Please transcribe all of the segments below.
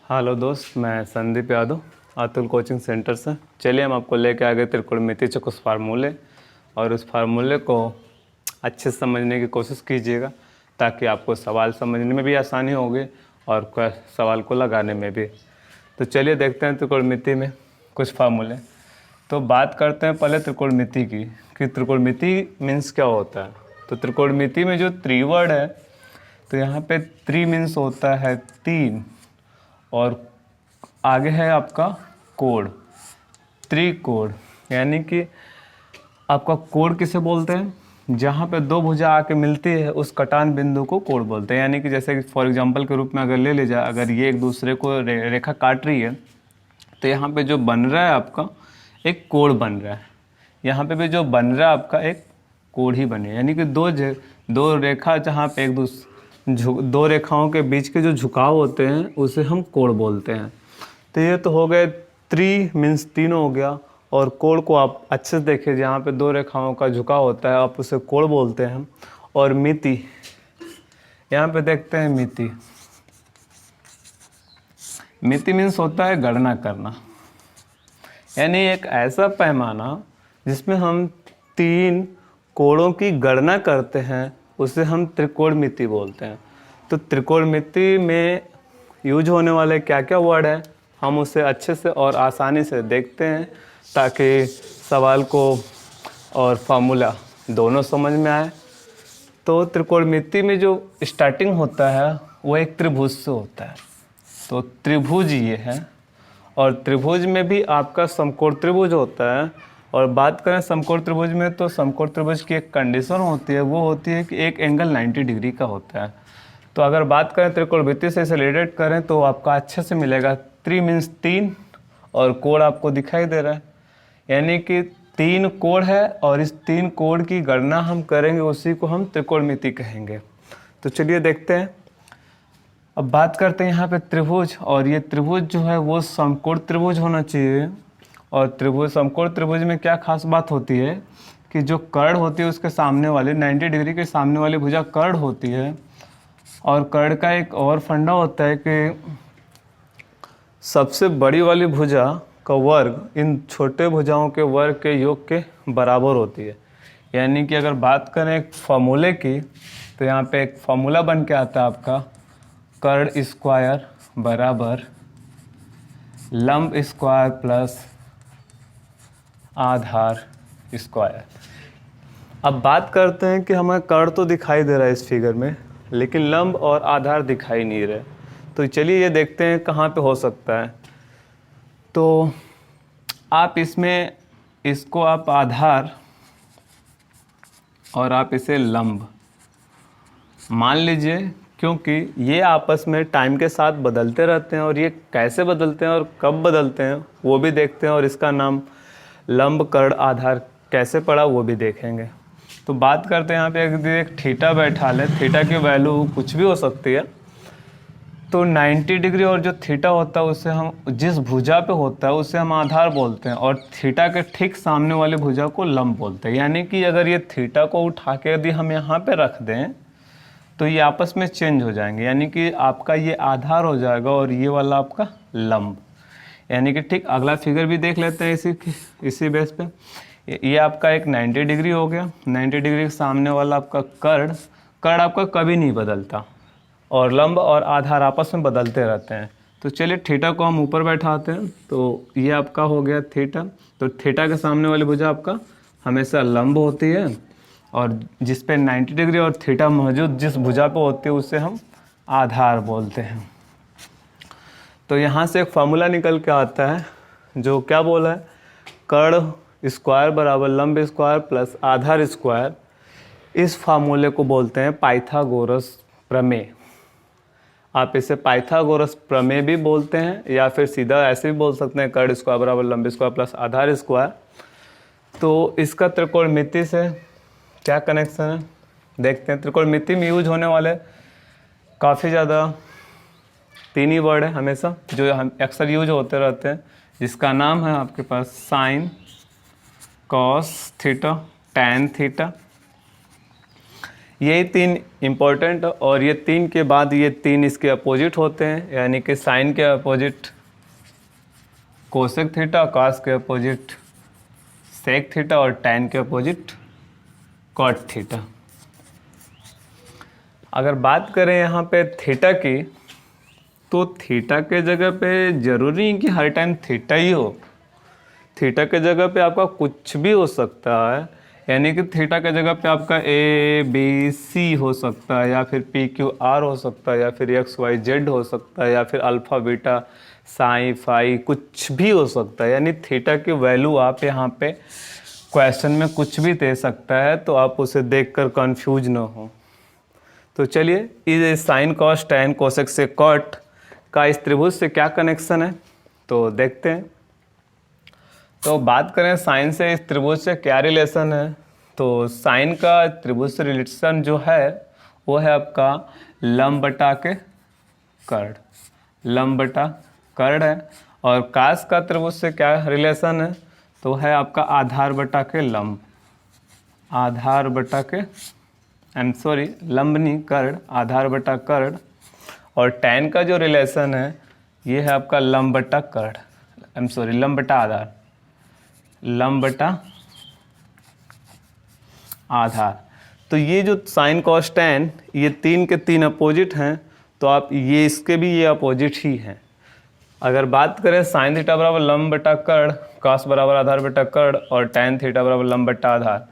Hello दोस्त, मैं Sandeep Yadav Atul coaching centre से। चलिए हम आपको लेके आ गए त्रिकोणमिति के कुछ फार्मूले, और उस फार्मूले को अच्छे से समझने की कोशिश कीजिएगा ताकि आपको सवाल समझने में भी आसानी होगी और सवाल को लगाने में भी। तो चलिए देखते हैं त्रिकोणमिति में कुछ फार्मूले। तो बात करते हैं पहले त्रिकोणमिति की कि त्रिकोणमिति मीन्स क्या होता है। तो त्रिकोणमिति में जो त्रिवर्ड है, तो यहाँ पे त्रि मीन्स होता है तीन, और आगे है आपका कोण, त्रिकोण। यानी कि आपका कोण किसे बोलते हैं? जहाँ पे दो भुजा आके मिलती है उस कटान बिंदु को कोण बोलते हैं। यानी कि जैसे फॉर एग्जांपल के रूप में अगर ले ली जाए, अगर ये एक दूसरे को रेखा काट रही है तो यहाँ पे जो बन रहा है आपका एक कोण बन रहा है। यहाँ पे भी जो बन रहा है आपका एक कोण ही बने। यानी कि दो रेखा जहाँ पे दो रेखाओं के बीच के जो झुकाव होते हैं उसे हम कोण बोलते हैं। तो ये तो हो गए त्रि मीन्स तीनों हो गया, और कोण को आप अच्छे से देखिए, जहाँ पे दो रेखाओं का झुकाव होता है आप उसे कोण बोलते हैं। और मिति, यहाँ पे देखते हैं मिति। मिति मीन्स होता है गणना करना, यानी एक ऐसा पैमाना जिसमें हम तीन कोणों की गणना करते हैं उसे हम त्रिकोणमिति बोलते हैं। तो त्रिकोणमिति में यूज होने वाले क्या क्या वर्ड हैं हम उसे अच्छे से और आसानी से देखते हैं ताकि सवाल को और फार्मूला दोनों समझ में आए। तो त्रिकोणमिति में जो स्टार्टिंग होता है वो एक त्रिभुज से होता है। तो त्रिभुज ये है, और त्रिभुज में भी आपका समकोण त्रिभुज होता है। और बात करें समकोण त्रिभुज में, तो समकोण त्रिभुज की एक कंडीशन होती है, वो होती है कि एक एंगल 90 डिग्री का होता है। तो अगर बात करें त्रिकोणमिति से इसे रिलेटेड करें तो आपका अच्छे से मिलेगा। त्रि मीन्स तीन, और कोण आपको दिखाई दे रहा है, यानी कि तीन कोण है और इस तीन कोण की गणना हम करेंगे, उसी को हम त्रिकोणमिति कहेंगे। तो चलिए देखते हैं। अब बात करते हैं यहाँ पे त्रिभुज, और ये त्रिभुज जो है वो समकोण त्रिभुज होना चाहिए। और त्रिभुज समकोण त्रिभुज में क्या खास बात होती है कि जो कर्ण होती है उसके सामने वाले 90 डिग्री के सामने वाली भुजा कर्ण होती है। और कर्ण का एक और फंडा होता है कि सबसे बड़ी वाली भुजा का वर्ग इन छोटे भुजाओं के वर्ग के योग के बराबर होती है। यानी कि अगर बात करें एक फार्मूले की, तो यहाँ पे एक फार्मूला बन के आता है आपका कर्ण स्क्वायर बराबर लंब स्क्वायर प्लस आधार स्क्वायर। अब बात करते हैं कि हमें कर्ण तो दिखाई दे रहा है इस फिगर में, लेकिन लंब और आधार दिखाई नहीं रहे। तो चलिए ये देखते हैं कहाँ पे हो सकता है। तो आप इसको आप आधार और आप इसे लंब मान लीजिए, क्योंकि ये आपस में टाइम के साथ बदलते रहते हैं, और ये कैसे बदलते हैं और कब बदलते हैं वो भी देखते हैं, और इसका नाम लंब कर्ण आधार कैसे पड़ा वो भी देखेंगे। तो बात करते हैं यहाँ पे एक थीटा बैठा ले, थीटा की वैल्यू कुछ भी हो सकती है। तो 90 डिग्री और जो थीटा होता है उसे हम जिस भुजा पे होता है उसे हम आधार बोलते हैं, और थीटा के ठीक सामने वाली भुजा को लंब बोलते हैं। यानी कि अगर ये थीटा को उठा के यदि हम यहाँ पे रख दें तो ये आपस में चेंज हो जाएंगे, यानी कि आपका ये आधार हो जाएगा और ये वाला आपका लंब। यानी कि ठीक अगला फिगर भी देख लेते हैं इसी बेस पे। ये आपका एक 90 डिग्री हो गया, 90 डिग्री के सामने वाला आपका कर्ण आपका कभी नहीं बदलता, और लंब और आधार आपस में बदलते रहते हैं। तो चलिए थीटा को हम ऊपर बैठाते हैं। तो ये आपका हो गया थीटा। तो थीटा के सामने वाली भुजा आपका हमेशा लंब होती है, और जिस पे 90 डिग्री और थीटा मौजूद जिस भुजा पे होती है उसे हम आधार बोलते हैं। तो यहाँ से एक फार्मूला निकल के आता है जो क्या बोला है, कर्ण स्क्वायर बराबर लंब स्क्वायर प्लस आधार स्क्वायर। इस फार्मूले को बोलते हैं पाइथागोरस प्रमेय। आप इसे पाइथागोरस प्रमेय भी बोलते हैं, या फिर सीधा ऐसे भी बोल सकते हैं कर्ण स्क्वायर बराबर लंब स्क्वायर प्लस आधार स्क्वायर। तो इसका त्रिकोणमिति से क्या कनेक्शन है देखते हैं। त्रिकोणमिति में यूज होने वाले काफ़ी ज़्यादा तीन ही वर्ड है हमेशा जो हम अक्सर यूज होते रहते हैं, जिसका नाम है आपके पास sine, cos theta, tan theta. यही तीन इम्पोर्टेंट, और ये तीन के बाद ये तीन इसके अपोजिट होते हैं, यानी कि साइन के अपोजिट कोसेक थीटा, कॉस के अपोजिट सेक थीटा और टैन के अपोजिट कॉट थीटा। अगर बात करें यहाँ पे थीटा की, तो थीटा के जगह पे ज़रूरी है कि हर टाइम थीटा ही हो। थीटा के जगह पे आपका कुछ भी हो सकता है, यानी कि थीटा के जगह पे आपका ए बी सी हो सकता है, या फिर पी क्यू आर हो सकता है, या फिर एक्स वाई जेड हो सकता है, या फिर अल्फ़ा बीटा साई फाई, कुछ भी हो सकता है। यानी थीटा की वैल्यू आप यहाँ पे क्वेश्चन में कुछ भी दे सकता है, तो आप उसे देखकर कंफ्यूज ना हो। तो चलिए, इस साइन कॉस टैन कोसेक से कॉट का इस त्रिभुज से क्या कनेक्शन है तो देखते हैं। तो बात करें साइन से इस त्रिभुज से क्या रिलेशन है, तो साइन का त्रिभुज से रिलेशन जो है वो है आपका लंब बटा के कर्ण, लंब बटा कर्ण है। और कास का त्रिभुज से क्या रिलेशन है, तो है आपका आधार बटा के लंब, आधार बटा के लंब नहीं कर्ण, आधार बटा कर्ण। और टैन का जो रिलेशन है ये है आपका लंब बटा कर्ण, लंब बटा आधार, लंब बटा आधार। तो ये जो साइन कॉस टैन ये तीन के तीन अपोजिट हैं, तो आप ये इसके भी ये अपोजिट ही हैं। अगर बात करें साइन थीटा बराबर लंब बटा कर्ण, कॉस बराबर आधार बटा कर्ण, और टैन थीटा बराबर लंब बटा आधार,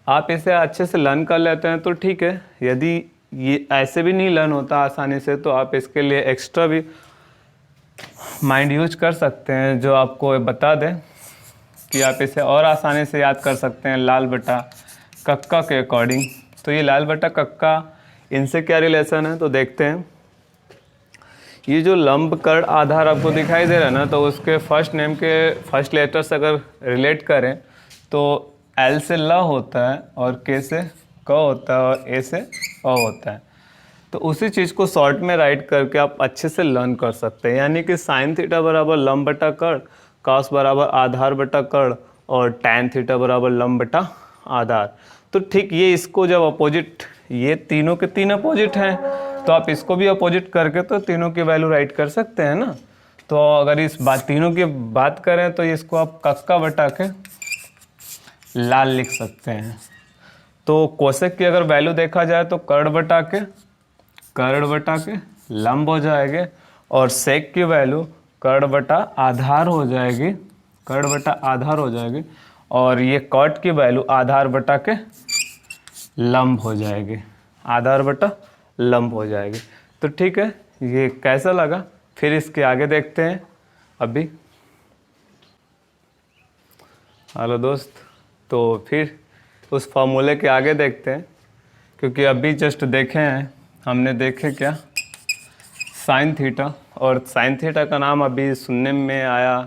आप इसे अच्छे से लर्न कर लेते हैं तो ठीक है। यदि ये ऐसे भी नहीं लर्न होता आसानी से, तो आप इसके लिए एक्स्ट्रा भी माइंड यूज कर सकते हैं, जो आपको बता दें कि आप इसे और आसानी से याद कर सकते हैं लाल बटा कक्का के अकॉर्डिंग। तो ये लाल बटा कक्का, इनसे क्या रिलेशन है तो देखते हैं। ये जो लंब कर्ण आधार आपको दिखाई दे रहा है ना, तो उसके फर्स्ट नेम के फर्स्ट लेटर से अगर रिलेट करें तो एल से ल होता है, और के से क होता है, और ए से अ होता है। तो उसी चीज़ को शॉर्ट में राइट करके आप अच्छे से लर्न कर सकते हैं। यानी कि साइन थीटा बराबर लंब बटा कर्ण, कॉस बराबर आधार बटा कर्ण, और टैन थीटा बराबर लंब बटा आधार। तो ठीक ये इसको जब अपोजिट, ये तीनों के तीन अपोजिट हैं, तो आप इसको भी अपोजिट करके तो तीनों की वैल्यू राइट कर सकते हैं ना। तो अगर इस बात तीनों की बात करें तो इसको आप कक्का बटा के लाल लिख सकते हैं। तो कोसेक की अगर वैल्यू देखा जाए तो कर्ण बटा के लंब हो जाएंगे, और सेक की वैल्यू कर्ण बटा आधार हो जाएगी, कर्ण बटा आधार हो जाएगी, और ये कॉट की वैल्यू आधार बटा के लंब हो जाएगी, आधार बटा लंब हो जाएगी। तो ठीक है, ये कैसा लगा फिर इसके आगे देखते हैं अभी। हेलो दोस्त, तो फिर उस फॉर्मूले के आगे देखते हैं, क्योंकि अभी जस्ट देखे हैं हमने, देखे क्या साइन थीटा, और साइन थीटा का नाम अभी सुनने में आया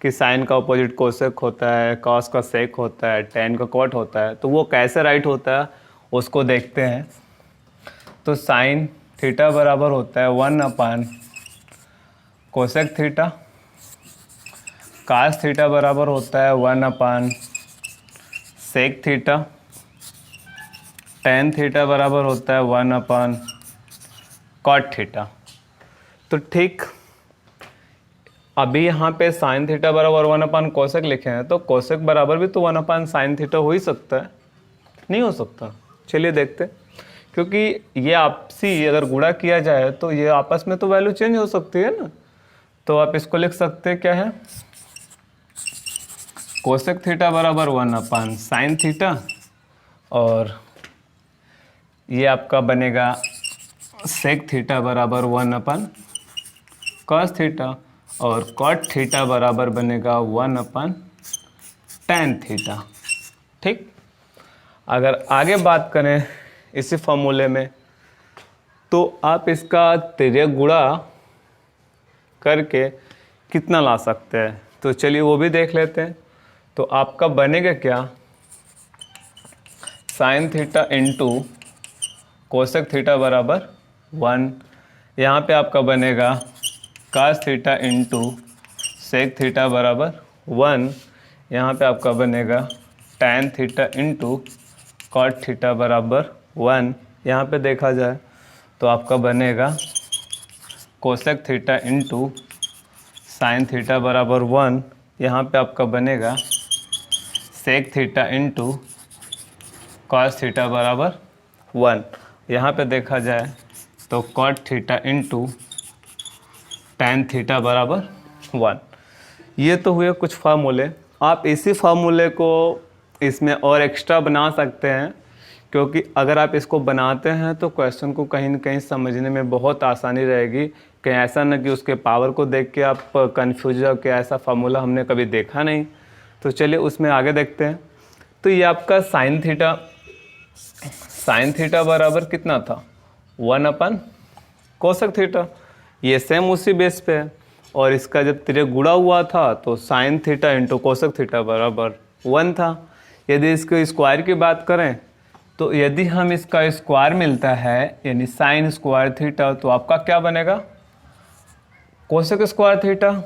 कि साइन का अपोजिट कोसेक होता है, कॉस का सेक होता है, टैन का कॉट होता है। तो वो कैसे राइट होता है उसको देखते हैं। तो साइन थीटा बराबर होता है 1 कोसेक थीटा, कास थीटा बराबर होता है 1 सेक थीटा, टैन थीटा बराबर होता है 1 कॉट थीटा। तो ठीक अभी यहाँ पे साइन थीटा बराबर 1 कोसेक लिखे हैं, तो कोसेक बराबर भी तो 1 साइन थीटा हो ही सकता है, नहीं हो सकता? चलिए देखते, क्योंकि ये आपसी अगर गुणा किया जाए तो ये आपस में तो वैल्यू चेंज हो सकती है ना। तो आप इसको लिख सकते हैं क्या है, कोसेक थीटा बराबर 1 साइन थीटा, और ये आपका बनेगा सेक थीटा बराबर 1 कॉस थीटा, और कॉट थीटा बराबर बनेगा 1 टैन थीटा। ठीक, अगर आगे बात करें इसी फॉर्मूले में, तो आप इसका तिर्यक गुणा करके कितना ला सकते हैं, तो चलिए वो भी देख लेते हैं। तो आपका बनेगा क्या, sine theta into cosec theta बराबर 1, यहाँ पे आपका बनेगा cos theta into sec theta बराबर 1, यहाँ पे आपका बनेगा tan theta into cot theta बराबर 1। यहाँ पे देखा जाए तो आपका बनेगा cosec theta into sine theta बराबर 1। यहाँ पे आपका बनेगा sec theta into cos theta बराबर 1। यहाँ पे देखा जाए तो cot theta into tan theta बराबर 1। ये तो हुए कुछ फार्मूले। आप इसी फार्मूले को इसमें और एक्स्ट्रा बना सकते हैं, क्योंकि अगर आप इसको बनाते हैं तो क्वेश्चन को कहीं ना कहीं समझने में बहुत आसानी रहेगी। कहीं ऐसा ना कि उसके पावर को देख के आप कंफ्यूज हो कि ऐसा फार्मूला हमने कभी देखा नहीं। तो चलिए उसमें आगे देखते हैं। तो ये आपका साइन थीटा बराबर कितना था, 1 कोसेक थीटा। ये सेम उसी बेस पे है, और इसका जब तिरे गुणा हुआ था तो sign theta into cosec theta बराबर 1 था। यदि इसके स्क्वायर की बात करें तो यदि हम इसका स्क्वायर मिलता है यानी साइन स्क्वायर थीटा, तो आपका क्या बनेगा, कोसेक स्क्वायर थीटा।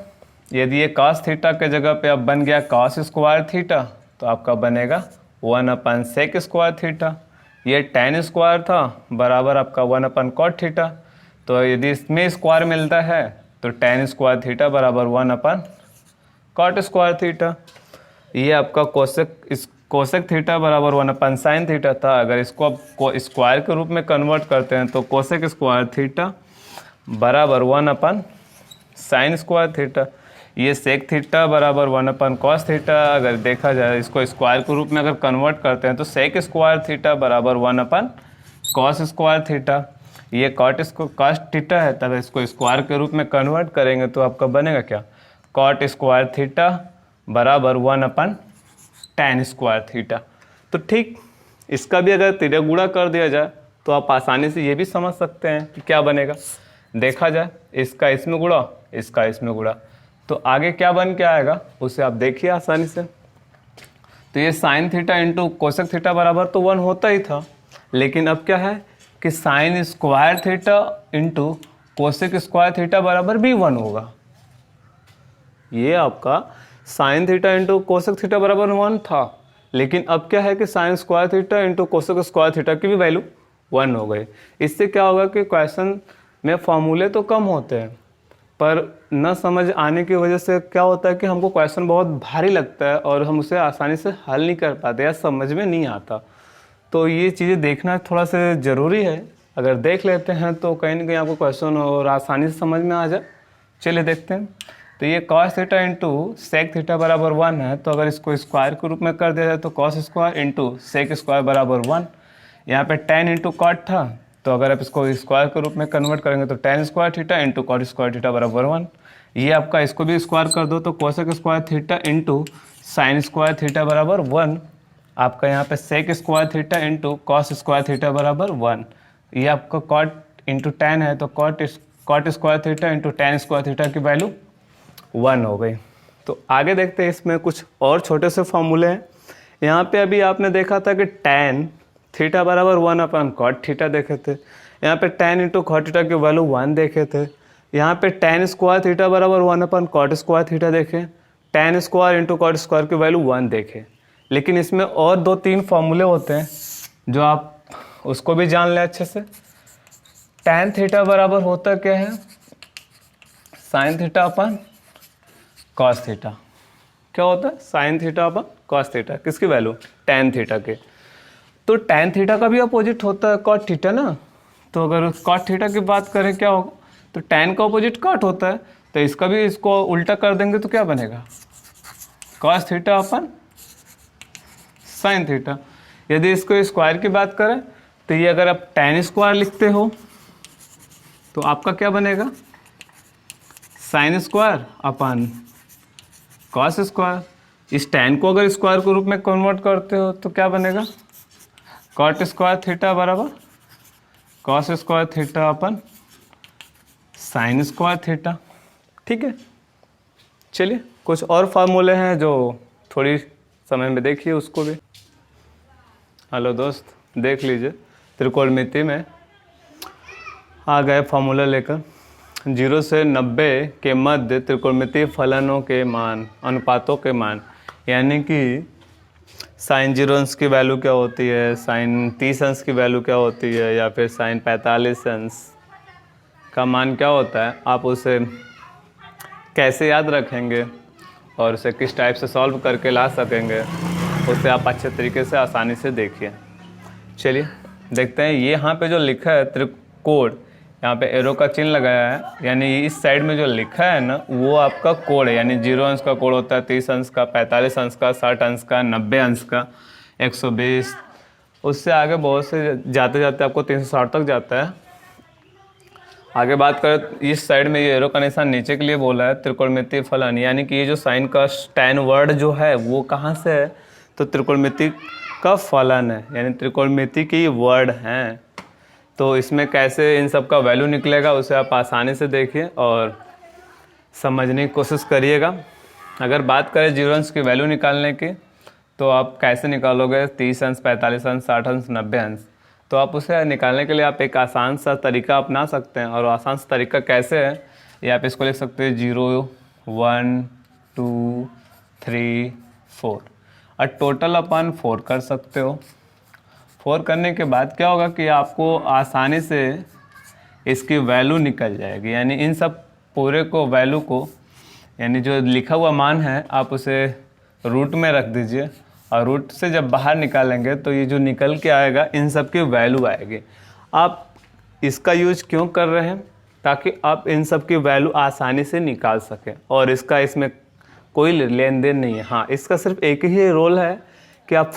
यदि ये कॉस थीटा के जगह पे अब बन गया कॉस स्क्वायर थीटा, तो आपका बनेगा 1 सेक स्क्वायर थीटा। ये टैन स्क्वायर था बराबर आपका 1 कॉट थीटा। तो यदि इसमें स्क्वायर मिलता है तो टैन स्क्वायर थीटा बराबर 1 कॉट स्क्वायर थीटा। ये आपका कोसेक थीटा बराबर 1 साइन थीटा था। अगर इसको आप स्क्वायर के रूप में कन्वर्ट करते हैं तो कोसेक स्क्वायर थीटा बराबर 1 साइन स्क्वायर थीटा। ये सेक थीटा बराबर 1 कॉस थीटा। अगर देखा जाए इसको स्क्वायर के रूप में अगर कन्वर्ट करते हैं तो सेक स्क्वायर थीटा बराबर 1 कॉस स्क्वायर थीटा। ये कॉस थीटा है, तब इसको स्क्वायर के रूप में कन्वर्ट करेंगे तो आपका बनेगा क्या, कॉट स्क्वायर थीटा बराबर 1 टैन स्क्वायर थीटा। तो ठीक इसका भी अगर तिरे गुणा कर दिया जाए तो आप आसानी से ये भी समझ सकते हैं कि क्या बनेगा। देखा जाए इसका इसमें गुणा, इसका इसमें गुणा, तो आगे क्या बन के आएगा उसे आप देखिए आसानी से। तो ये sign theta into cosec theta बराबर तो 1 होता ही था, लेकिन अब क्या है कि sign square theta into cosec square theta बराबर भी 1 होगा। ये आपका sign theta into cosec theta बराबर 1 था, लेकिन अब क्या है कि sign square theta into cosec square theta की भी वैल्यू 1 हो गई। इससे क्या होगा कि क्वेश्चन में फॉर्मूले तो कम होते हैं, पर न समझ आने की वजह से क्या होता है कि हमको क्वेश्चन बहुत भारी लगता है और हम उसे आसानी से हल नहीं कर पाते या समझ में नहीं आता। तो ये चीज़ें देखना थोड़ा सा ज़रूरी है। अगर देख लेते हैं तो कहीं ना कहीं आपको क्वेश्चन और आसानी से समझ में आ जाए। चलिए देखते हैं। तो ये cos theta into sec theta बराबर 1 है, तो अगर इसको स्क्वायर के रूप में कर दिया जाए तो cos square into sec square बराबर 1। यहाँ पे टैन इंटू कॉट था, तो अगर आप इसको स्क्वायर के रूप में कन्वर्ट करेंगे तो tan square theta into cot square theta बराबर 1। ये आपका इसको भी स्क्वायर कर दो तो cosec square theta into sine square theta बराबर 1। आपका यहाँ पे sec square theta into cos square theta बराबर 1। ये आपका कॉट इंटू टैन है, तो cot square theta into tan square theta की वैल्यू 1 हो गई। तो आगे देखते हैं, इसमें कुछ और छोटे से फॉर्मूले हैं। यहाँ पे अभी आपने देखा था कि टैन थीटा बराबर 1 कॉट थीटा देखे थे। यहाँ पे टैन इंटू कॉट थीटा की वैल्यू 1 देखे थे। यहाँ पे टैन स्क्वायर थीटा बराबर 1 कॉट स्क्वायर थीटा देखे। Tan square into cot square की वैल्यू 1 देखे। लेकिन इसमें और 2-3 फॉर्मूले होते हैं जो आप उसको भी जान लें अच्छे से। टैन थीटा बराबर होता क्या है, साइन थीटा अपन कॉस थीटा। क्या होता है, साइन थीटा अपन कॉस थीटा। किसकी वैल्यू, टैन थीटा के। तो टैन थीटा का भी अपोजिट होता है कॉट थीटा ना। तो अगर कॉट थीटा की बात करें क्या होगा, तो टैन का अपोजिट कॉट होता है, तो इसका भी इसको उल्टा कर देंगे तो क्या बनेगा, कॉस थीटा अपन साइन थीटा। यदि इसको स्क्वायर की बात करें तो ये अगर आप टैन स्क्वायर लिखते हो तो आपका क्या बनेगा, sine square upon cos square. इस टैन को अगर स्क्वायर के रूप में कन्वर्ट करते हो तो क्या बनेगा, कॉट स्क्वायर थीटा बराबर कॉस स्क्वायर थीटा अपन साइन स्क्वायर थीटा। ठीक है, चलिए कुछ और फार्मूले हैं जो थोड़ी समय में देखिए उसको भी। हेलो दोस्त, देख लीजिए त्रिकोणमिति में आ गए फार्मूला लेकर। 0 से 90 के मध्य त्रिकोणमितीय फलनों के मान, अनुपातों के मान, यानी कि साइन 0 अंश की वैल्यू क्या होती है, साइन 30 अंश की वैल्यू क्या होती है, या फिर साइन 45 अंश का मान क्या होता है, आप उसे कैसे याद रखेंगे और उसे किस टाइप से सॉल्व करके ला सकेंगे, उसे आप अच्छे तरीके से आसानी से देखिए। चलिए देखते हैं। ये यहाँ पे जो लिखा है त्रिकोण, यहाँ पे एरो का चिन्ह लगाया है, यानी इस साइड में जो लिखा है ना वो आपका कोण है। यानी 0 अंश का कोण होता है 30 अंश का, 45 अंश का, 60 अंश का, 90 अंश का, 120, उससे आगे बहुत से जाते जाते आपको 360 तक जाता है। आगे बात करें इस साइड में, ये एरो का निशान नीचे के लिए बोला है त्रिकोणमितीय फलन, यानी कि ये जो साइन का tan वर्ड जो है वो कहाँ से है, तो त्रिकोणमिति का फलन है, यानी त्रिकोणमिति की वर्ड हैं। तो इसमें कैसे इन सब का वैल्यू निकलेगा उसे आप आसानी से देखिए और समझने की कोशिश करिएगा। अगर बात करें 0 अंश की वैल्यू निकालने की, तो आप कैसे निकालोगे 30 अंश, 45 अंश, 60 अंश, 90 अंश, तो आप उसे निकालने के लिए आप एक आसान सा तरीका अपना सकते हैं। और आसान सा तरीका कैसे है, ये आप इसको लिख सकते हैं 0, 1, 2, 3, 4 और टोटल अपन 4 कर सकते हो। 4 करने के बाद क्या होगा कि आपको आसानी से इसकी वैल्यू निकल जाएगी। यानी इन सब पूरे को वैल्यू को, यानी जो लिखा हुआ मान है आप उसे रूट में रख दीजिए और रूट से जब बाहर निकालेंगे तो ये जो निकल के आएगा इन सब की वैल्यू आएगी। आप इसका यूज क्यों कर रहे हैं, ताकि आप इन सब की वैल्यू आसानी से निकाल सकें और इसका इसमें कोई लेन देन नहीं है। हाँ, इसका सिर्फ एक ही रोल है कि आप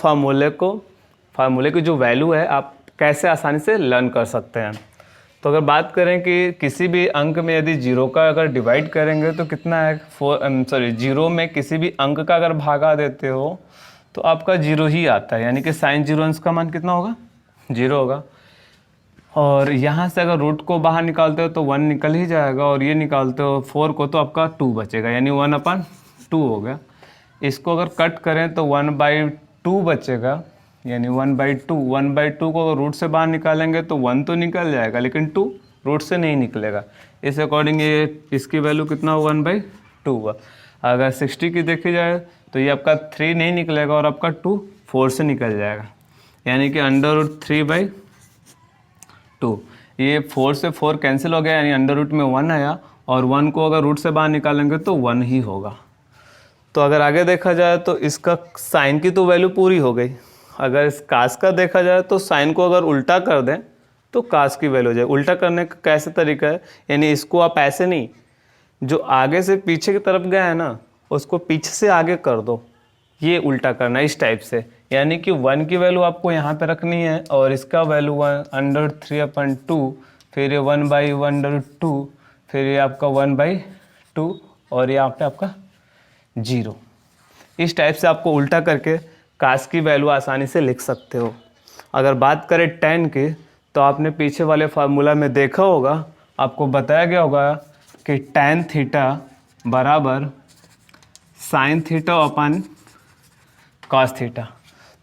फार्मूले की जो वैल्यू है आप कैसे आसानी से लर्न कर सकते हैं। तो अगर बात करें कि किसी भी अंक में यदि 0 का अगर डिवाइड करेंगे तो कितना है, 0 में किसी भी अंक का अगर भागा देते हो तो आपका 0 ही आता है। यानी कि साइन 0 अंश का मान कितना होगा, 0 होगा। और यहाँ से अगर रूट को बाहर निकालते हो तो 1 निकल ही जाएगा, और ये निकालते हो 4 को तो आपका 2 बचेगा, यानी 1/2 हो गया। इसको अगर कट करें तो 1/2 बचेगा, यानी 1/2। 1/2 को अगर रूट से बाहर निकालेंगे तो 1 तो निकल जाएगा, लेकिन 2 रूट से नहीं निकलेगा। इस अकॉर्डिंग ये इसकी वैल्यू कितना हुआ, 1/2 हुआ। अगर 60 की देखी जाए तो ये आपका 3 नहीं निकलेगा और आपका 2 4 से निकल जाएगा, यानी कि √3/2। ये 4 से 4 कैंसिल हो गया, यानी अंडर रूट में 1 आया, और 1 को अगर रूट से बाहर निकालेंगे तो 1 ही होगा। तो अगर आगे देखा जाए तो इसका साइन की तो वैल्यू पूरी हो गई। अगर इस कास का देखा जाए तो साइन को अगर उल्टा कर दें तो कास की वैल्यू हो जाए। उल्टा करने का कैसे तरीका है, यानी इसको आप ऐसे नहीं, जो आगे से पीछे की तरफ गया है ना उसको पीछे से आगे कर दो, ये उल्टा करना इस टाइप से। यानी कि 1 की वैल्यू आपको यहाँ पे रखनी है और इसका वैल्यू 1/3/2, फिर ये 1/1/2, फिर ये आपका 1/2 और यहाँ पे आपका 0। इस टाइप से आपको उल्टा करके कास की वैल्यू आसानी से लिख सकते हो। अगर बात करें tan की, तो आपने पीछे वाले फार्मूला में देखा होगा, आपको बताया गया होगा कि tan थीटा बराबर साइन थीटा अपन कॉस थीटा।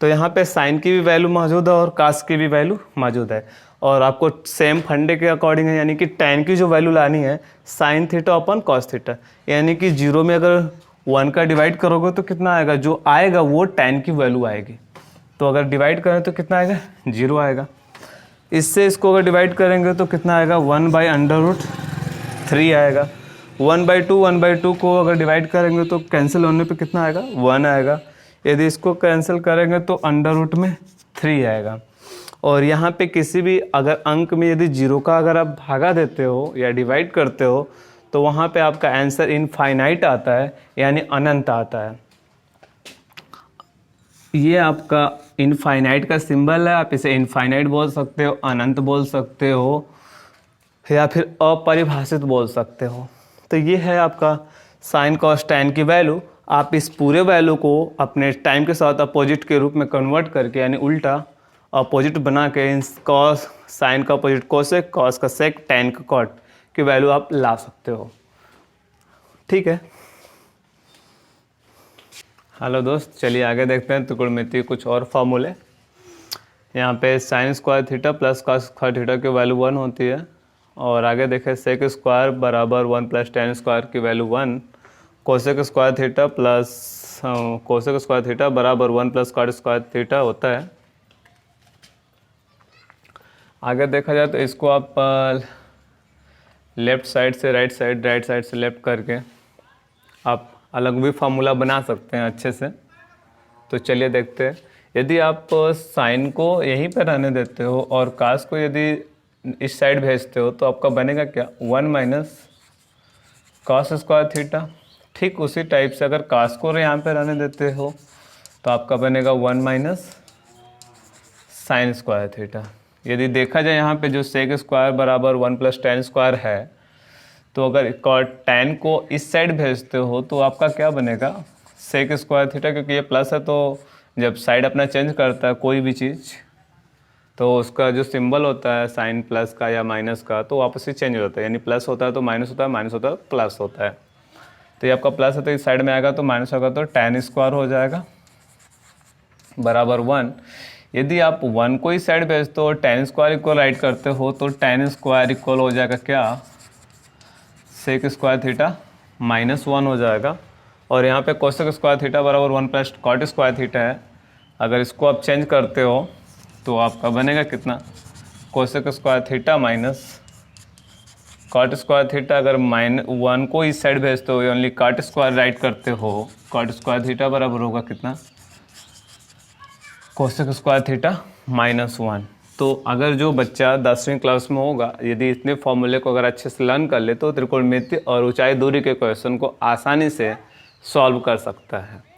तो यहाँ पे साइन की भी वैल्यू मौजूद है और कास की भी वैल्यू मौजूद है, और आपको सेम फंडे के अकॉर्डिंग है, यानी कि tan की जो वैल्यू लानी है साइन थीटा अपन कॉस थीटा। यानी कि 0 में अगर 1 का डिवाइड करोगे तो कितना आएगा, जो आएगा वो tan की वैल्यू आएगी। तो अगर डिवाइड करें तो कितना आएगा, 0 आएगा। इससे इसको अगर डिवाइड करेंगे तो कितना आएगा, 1/√3 आएगा। 1/2 को अगर डिवाइड करेंगे तो कैंसिल होने पे कितना आएगा, 1 आएगा। यदि इसको कैंसिल करेंगे तो √3 आएगा। और यहाँ पे किसी भी अगर अंक में यदि 0 का अगर आप भागा देते हो या डिवाइड करते हो तो वहाँ पे आपका आंसर इनफाइनाइट आता है, यानी अनंत आता है। ये आपका इनफाइनाइट का सिंबल है, आप इसे इनफाइनाइट बोल सकते हो, अनंत बोल सकते हो, या फिर अपरिभाषित बोल सकते हो। तो ये है आपका साइन कॉस tan की वैल्यू। आप इस पूरे वैल्यू को अपने टाइम के साथ अपोजिट के रूप में कन्वर्ट करके, यानी उल्टा अपोजिट बना के, इन कॉस साइन का अपोजिट कोसेक, कॉस का सेक, tan का कॉट की वैल्यू आप ला सकते हो। ठीक है, हेलो दोस्त, चलिए आगे देखते हैं त्रिकोणमिति कुछ और फार्मूले। यहाँ पे sign square theta plus cos square theta की वैल्यू 1 होती है, और आगे देखें सेक स्क्वायर बराबर 1 + tan स्क्वायर की value 1, cosec square theta plus cosec square theta बराबर 1 प्लस कॉट स्क्वायर थीटा होता है। आगे देखा जाए तो इसको आप लेफ़्ट साइड से राइट साइड से लेफ़्ट करके आप अलग भी फार्मूला बना सकते हैं अच्छे से। तो चलिए देखते हैं। यदि आप साइन को यहीं पर रहने देते हो और कास को यदि इस साइड भेजते हो तो आपका बनेगा क्या, 1 माइनस कॉस स्क्वायर थीटा। ठीक उसी टाइप से अगर कास को यहाँ पे रहने देते हो तो आपका बनेगा 1 माइनस साइन स्क्वायर थीटा। यदि देखा जाए यहाँ पे जो सेक स्क्वायर बराबर 1 प्लस टेन स्क्वायर है, तो अगर टेन को इस साइड भेजते हो तो आपका क्या बनेगा, सेक स्क्वायर थीटा। क्योंकि ये प्लस है तो जब साइड अपना चेंज करता है कोई भी चीज़ तो उसका जो सिंबल होता है साइन प्लस का या माइनस का तो वापस ही चेंज हो जाता है। यानी प्लस होता है तो माइनस होता है, माइनस होता है तो प्लस होता है। तो ये आपका प्लस है तो इस साइड में आएगा तो माइनस होगा तो टेन स्क्वायर हो जाएगा बराबर 1। यदि आप 1 को इस साइड भेजते हो टेन स्क्वायर इक्वल राइट करते हो तो टेन स्क्वायर इक्वल हो जाएगा क्या, सेक स्क्वायर थीटा माइनस 1 हो जाएगा। और यहाँ पे कोसेक स्क्वायर थीटा बराबर 1 प्लस कॉट स्क्वायर थीटा है। अगर इसको आप चेंज करते हो तो आपका बनेगा कितना, cosec square theta minus cot square theta. अगर 1 को इस साइड भेजते हो ओनली कॉट स्क्वायर राइट करते हो, कॉट स्क्वायर थीटा बराबर होगा कितना, कोसेक स्क्वायर थीटा माइनस 1। तो अगर जो बच्चा 10वीं क्लास में होगा यदि इतने फॉर्मूले को अगर अच्छे से लर्न कर ले तो त्रिकोणमिति और ऊंचाई दूरी के क्वेश्चन को आसानी से सॉल्व कर सकता है।